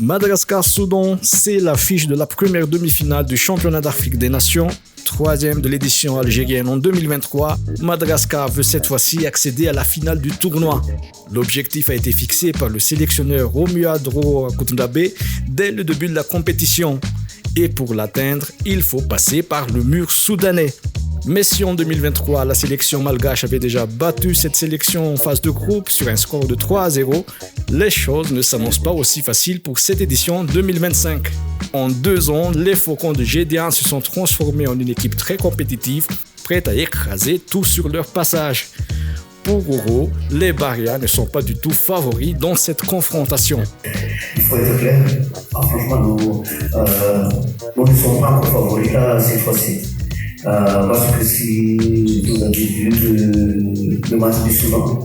Madagascar-Soudan, c'est l'affiche de la première demi-finale du championnat d'Afrique des Nations. Troisième de l'édition algérienne en 2023, Madagascar veut cette fois-ci accéder à la finale du tournoi. L'objectif a été fixé par le sélectionneur Romualdro Koutndabé dès le début de la compétition. Et pour l'atteindre, il faut passer par le mur soudanais. Mais si en 2023, la sélection malgache avait déjà battu cette sélection en phase de groupe sur un score de 3-0, les choses ne s'annoncent pas aussi faciles pour cette édition 2025. En 2 ans, les Faucons de Gédéan se sont transformés en une équipe très compétitive, prête à écraser tout sur leur passage. Pour Oro, les Barrières ne sont pas du tout favoris dans cette confrontation. Il faut être clair, franchement, nous ne sommes pas encore favoris là, cette fois-ci. Parce que si vous avez vu le match du Soudan,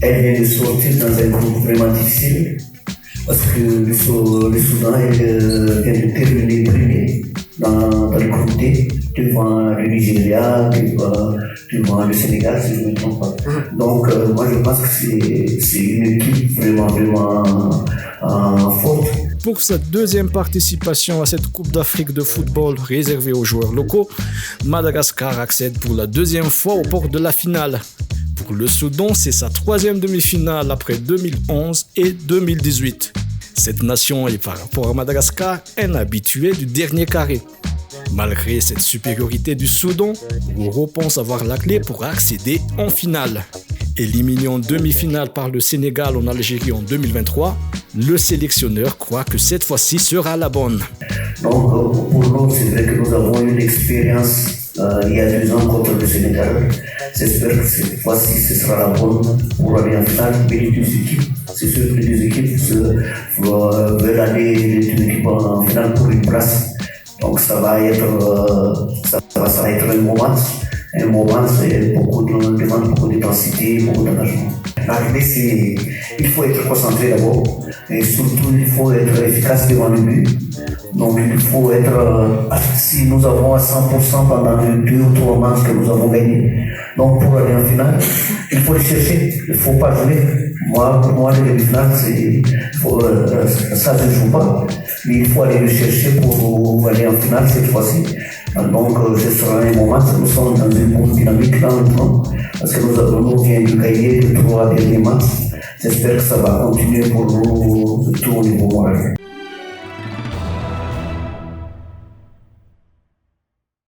elle vient de sortir dans un groupe vraiment difficile. Parce que le Soudan vient de terminer premier dans le groupe D, devant le Nigeria, devant le Sénégal, si je ne me trompe pas. Donc, moi, je pense que c'est une équipe vraiment forte. Pour sa deuxième participation à cette Coupe d'Afrique de football réservée aux joueurs locaux, Madagascar accède pour la deuxième fois au port de la finale. Pour le Soudan, c'est sa 3e demi-finale après 2011 et 2018. Cette nation est par rapport à Madagascar un habitué du dernier carré. Malgré cette supériorité du Soudan, Oro pense avoir la clé pour accéder en finale. Éliminé en demi-finale par le Sénégal en Algérie en 2023, le sélectionneur croit que cette fois-ci sera la bonne. Donc pour nous, c'est vrai que nous avons eu l'expérience il y a 2 ans contre le Sénégal. J'espère que cette fois-ci, ce sera la bonne pour aller en finale. Mais les 2 équipes, c'est sûr que les 2 équipes veulent aller les 2 équipes en finale pour une place. Donc ça va être un moment. Un moment, c'est demande beaucoup d'intensité, beaucoup d'engagement. L'arrivée, il faut être concentré d'abord et surtout il faut être efficace devant le but. Donc il faut être, si nous avons à 100% pendant les 2 ou 3 matchs que nous avons gagnés, donc pour aller en finale, il faut le chercher, il ne faut pas jouer. Pour moi, les demi-finales, ça ne joue pas, mais il faut aller le chercher pour aller en finale cette fois-ci. Donc ce sera un moment, nous sommes dans une bonne dynamique là maintenant, parce que nous venons de gagner les 3 derniers matchs. J'espère que ça va continuer pour nous, tout au niveau moral.